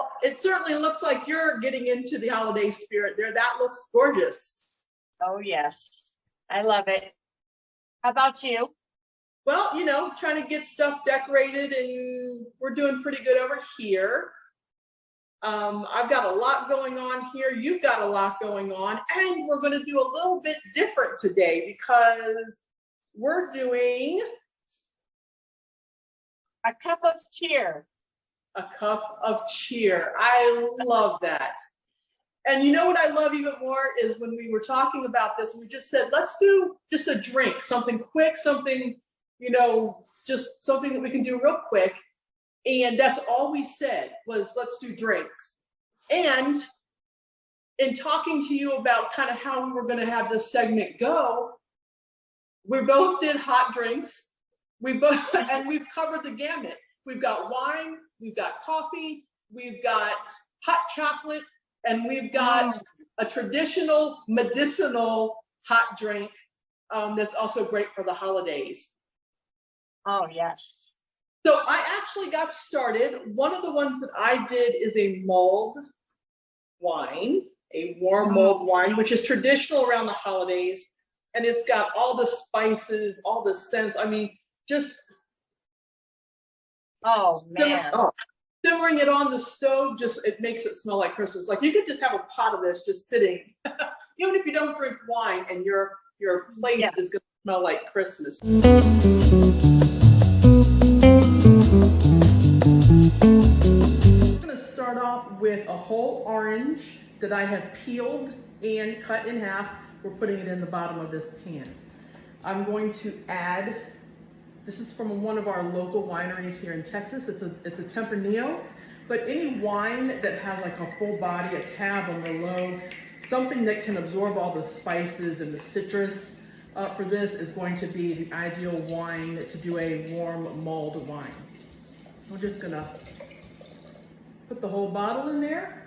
Well, it certainly looks like you're getting into the holiday spirit there. That looks gorgeous. Oh, yes. I love it. How about you? Well, you know, trying to get stuff decorated, and we're doing pretty good over here. I've got a lot going on here. You've got a lot going on, and we're going to do a little bit different today because we're doing A cup of cheer. a cup of cheer. I love that. And you know what I love even more is when we were talking about this, we just said, let's do just a drink, something quick, something, you know, just something that we can do real quick. And that's all we said was, let's do drinks. And in talking to you about kind of how we were going to have this segment go, we both did hot drinks. And we've covered the gamut. We've got wine, we've got coffee, we've got hot chocolate, and we've got a traditional medicinal hot drink that's also great for the holidays. Oh, yes. So I actually got started. One of the ones that I did is a mulled wine, a warm mulled wine, which is traditional around the holidays. And it's got all the spices, all the scents. I mean, just simmering it on the stove, just it makes it smell like Christmas. Like you could just have a pot of this just sitting, even if you don't drink wine, and your place is going to smell like Christmas. I'm going to start off with a whole orange that I have peeled and cut in half. We're putting it in the bottom of this pan. I'm going to add, this is from one of our local wineries here in Texas. It's a Tempranillo, but any wine that has like a full body, a cab, a merlot, something that can absorb all the spices and the citrus for this is going to be the ideal wine to do a warm mulled wine. We're just gonna put the whole bottle in there.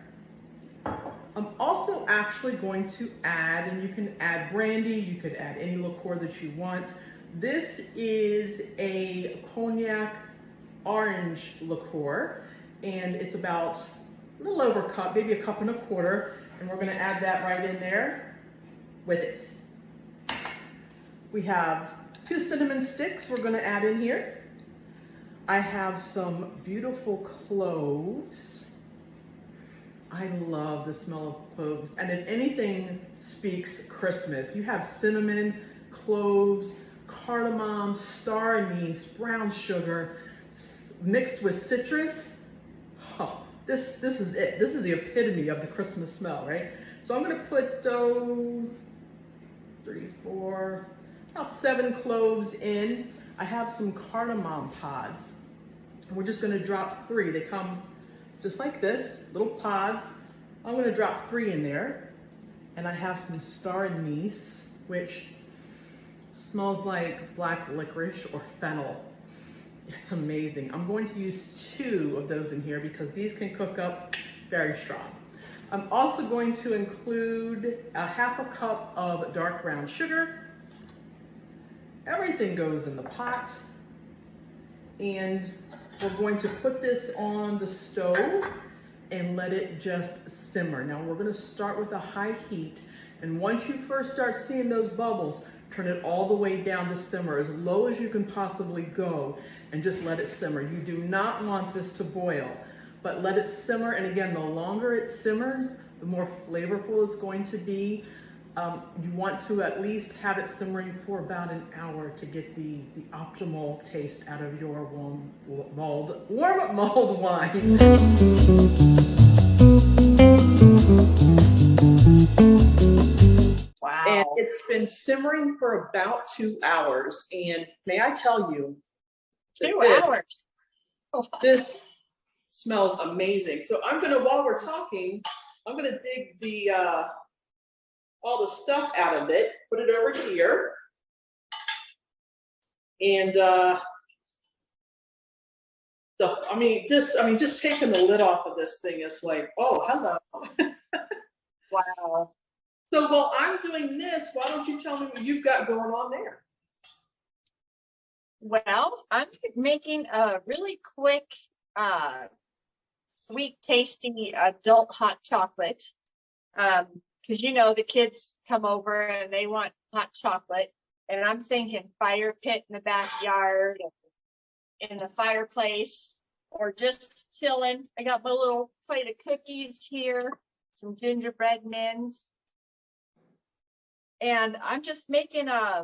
I'm also actually going to add, and you can add brandy, you could add any liqueur that you want. This is a cognac orange liqueur, and it's about a little over a cup, maybe a cup and a quarter, and we're gonna add that right in there with it. We have 2 cinnamon sticks we're gonna add in here. I have some beautiful cloves. I love the smell of cloves, and if anything speaks Christmas, you have cinnamon, cloves, cardamom, star anise, brown sugar, mixed with citrus. Oh, this is it. This is the epitome of the Christmas smell, right? So I'm gonna put 3, 4, about 7 cloves in. I have some cardamom pods. We're just gonna drop 3. They come just like this, little pods. I'm gonna drop 3 in there. And I have some star anise, which smells like black licorice or fennel. It's amazing. I'm going to use 2 of those in here because these can cook up very strong. I'm also going to include a half a cup of dark brown sugar. Everything goes in the pot. And we're going to put this on the stove and let it just simmer. Now we're gonna start with a high heat. And once you first start seeing those bubbles, turn it all the way down to simmer, as low as you can possibly go, and just let it simmer. You do not want this to boil, but let it simmer. And again, the longer it simmers, the more flavorful it's going to be. You want to at least have it simmering for about an hour to get the optimal taste out of your warm mulled wine. Wow. And it's been simmering for about 2 hours. And may I tell you, 2 hours. This smells amazing. So I'm gonna, while we're talking, I'm gonna dig the all the stuff out of it, put it over here, and just taking the lid off of this thing is like, oh, hello. Wow. So while I'm doing this, why don't you tell me what you've got going on there? Well, I'm making a really quick sweet, tasty adult hot chocolate. Because you know the kids come over and they want hot chocolate, and I'm thinking fire pit in the backyard, in the fireplace, or just chilling. I got my little plate of cookies here, some gingerbread mins, and I'm just making a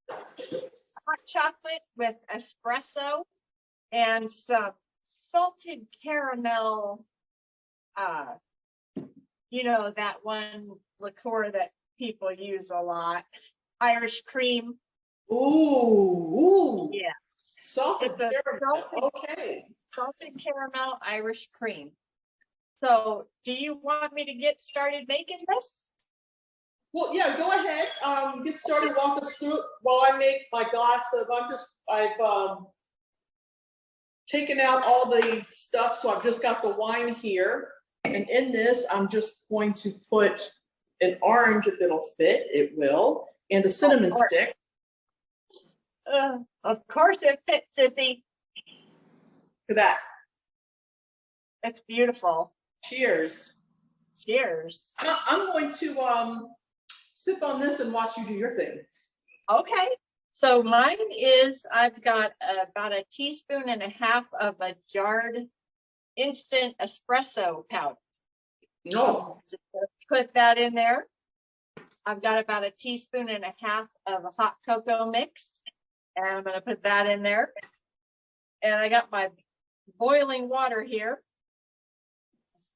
hot chocolate with espresso and some salted caramel, you know, that one liqueur that people use a lot, Irish cream. Ooh. Yeah. Salted It's a caramel. Okay. salted caramel Irish cream. So do you want me to get started making this? Well, yeah, go ahead. Get started. Walk us through it while I make my glass of. I've taken out all the stuff, so I've just got the wine here. And in this, I'm just going to put an orange if it'll fit. It will, and a cinnamon stick. Of course it fits, Sissy. For that. It's beautiful. Cheers. Cheers. I'm going to sip on this and watch you do your thing. Okay. So mine is, I've got about a teaspoon and a half of a jarred instant espresso powder. No. Put that in there. I've got about a teaspoon and a half of a hot cocoa mix, and I'm going to put that in there. And I got my boiling water here.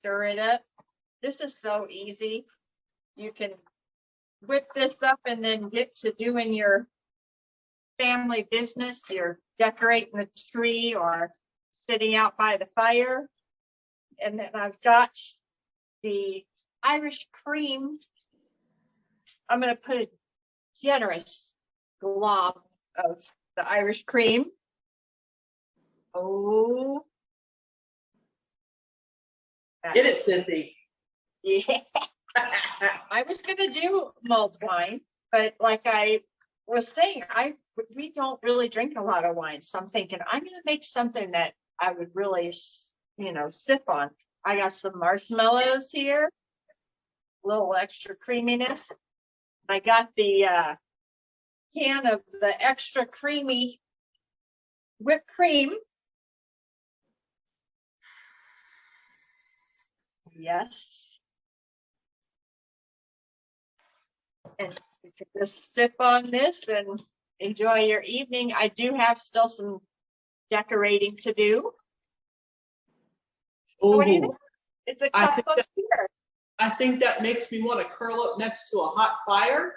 Stir it up. This is so easy. You can whip this up and then get to doing your family business. You're decorating the tree or sitting out by the fire. And then I've got the Irish cream. I'm going to put a generous glob of the Irish cream. Oh. Get it, Sissy. Yeah. I was going to do mulled wine, but like I was saying, we don't really drink a lot of wine. So I'm thinking I'm going to make something that I would really, you know, sip on. I got some marshmallows here, a little extra creaminess. I got the can of the extra creamy whipped cream. Yes. And you can just sip on this and enjoy your evening. I do have still some decorating to do. Ooh, What do you think? It's a cup of beer. I think that makes me want to curl up next to a hot fire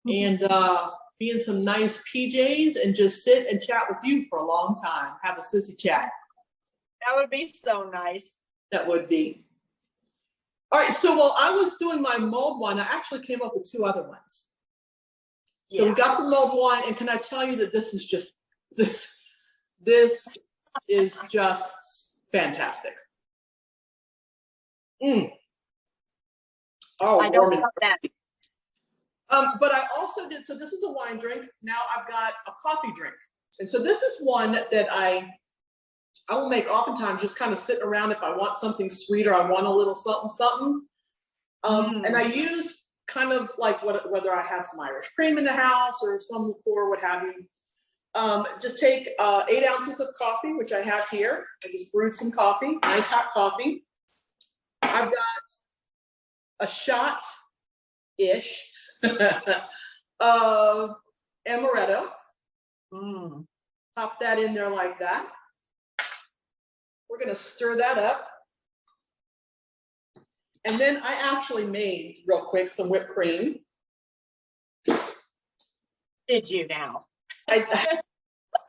and be in some nice PJs and just sit and chat with you for a long time. Have a sissy chat. That would be so nice. That would be. All right, so while I was doing my mulled one, I actually came up with two other ones. So we got the mulled one, and can I tell you that this is just this is just fantastic. Oh, I don't love that. But I also did, so this is a wine drink. Now I've got a coffee drink. And so this is one that I will make oftentimes just kind of sitting around if I want something sweet or I want a little something. And I use kind of like whether I have some Irish cream in the house or some liqueur, what have you. Just take 8 ounces of coffee, which I have here. I just brewed some coffee, nice hot coffee. I've got a shot-ish of amaretto. Pop that in there like that. We're going to stir that up. And then I actually made, real quick, some whipped cream. Did you now? I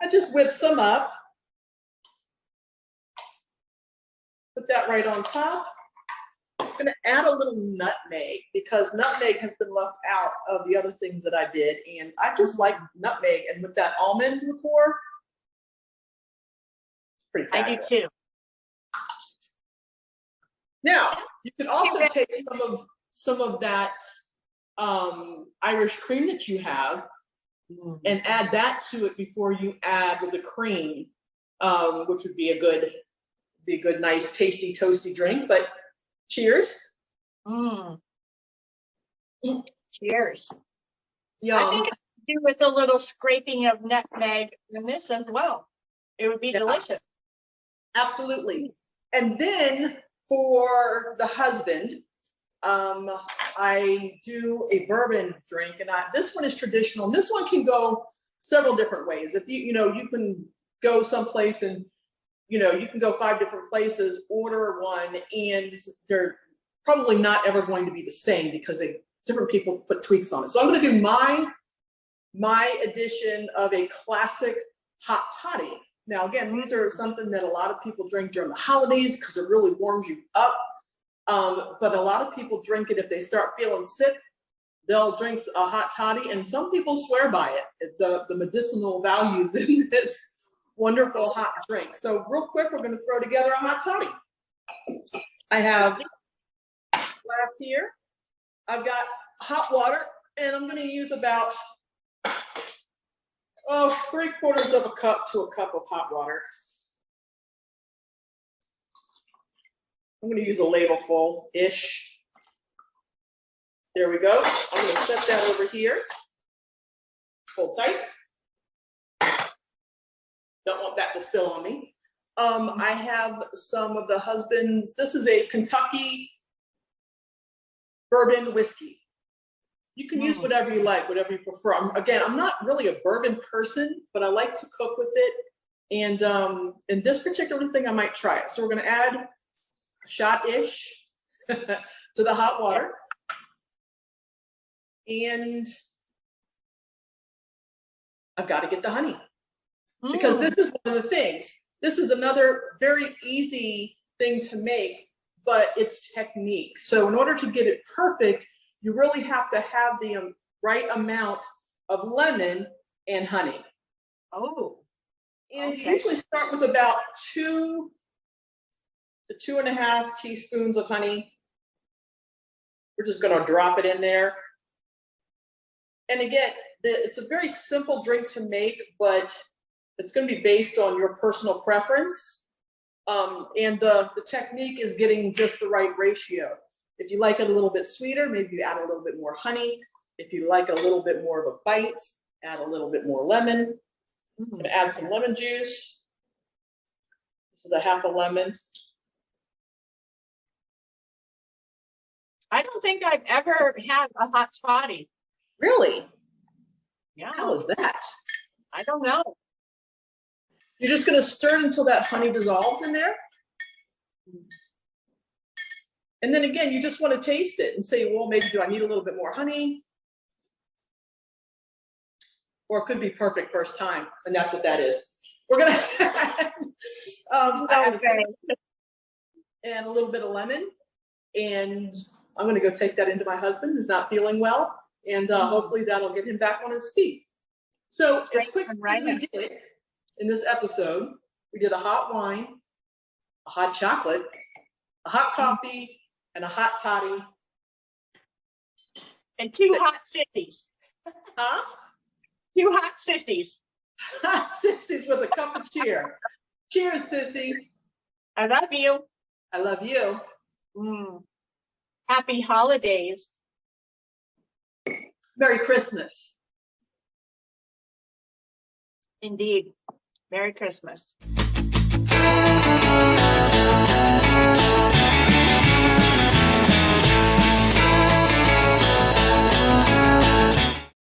just whipped some up. Put that right on top. I'm going to add a little nutmeg because nutmeg has been left out of the other things that I did. And I just like nutmeg. And with that almond liqueur, it's pretty fabulous. I do too. Now, you can also take some of that Irish cream that you have and add that to it before you add with the cream, which would be a good Be a good, nice, tasty, toasty drink, but cheers. Mm. Cheers. I Yum. think I could do with a little scraping of nutmeg in this as well. It would be delicious. Absolutely. And then for the husband, I do a bourbon drink, and this one is traditional. And this one can go several different ways. If you know, you can go someplace and, you know, you can go 5 different places, order one, and they're probably not ever going to be the same because different people put tweaks on it. So I'm going to do my edition of a classic hot toddy. Now, again, these are something that a lot of people drink during the holidays because it really warms you up. But a lot of people drink it if they start feeling sick. They'll drink a hot toddy, and some people swear by it, the medicinal values in this wonderful hot drink. So real quick, we're going to throw together a hot toddy. I have glass here. I've got hot water, and I'm going to use about 3/4 of a cup to a cup of hot water. I'm going to use a ladle full-ish. There we go. I'm going to set that over here. Hold tight. Don't want that to spill on me. I have some of the husband's, this is a Kentucky bourbon whiskey. You can use whatever you like, whatever you prefer. I'm not really a bourbon person, but I like to cook with it. And in this particular thing, I might try it. So we're going to add a shot-ish to the hot water. And I've got to get the honey. Because this is one of the things. This is another very easy thing to make, but it's technique. So in order to get it perfect, you really have to have the right amount of lemon and honey. Oh. And you usually start with about 2 to 2.5 teaspoons of honey. We're just going to drop it in there. And again, it's a very simple drink to make, but it's going to be based on your personal preference. And the technique is getting just the right ratio. If you like it a little bit sweeter, maybe you add a little bit more honey. If you like a little bit more of a bite, add a little bit more lemon. I'm going to add some lemon juice. This is a half a lemon. I don't think I've ever had a hot toddy. Really? Yeah. How is that? I don't know. You're just going to stir it until that honey dissolves in there. And then again, you just want to taste it and say, well, maybe do I need a little bit more honey? Or it could be perfect first time, and that's what that is. We're going to and a little bit of lemon, and I'm going to go take that into my husband who's not feeling well, and hopefully that'll get him back on his feet. So as quick as we did it in this episode, we did a hot wine, a hot chocolate, a hot coffee, and a hot toddy. And 2 hot sissies. Huh? 2 hot sissies. Hot sissies with a cup of cheer. Cheers, sissy. I love you. I love you. Happy holidays. Merry Christmas. Indeed. Merry Christmas.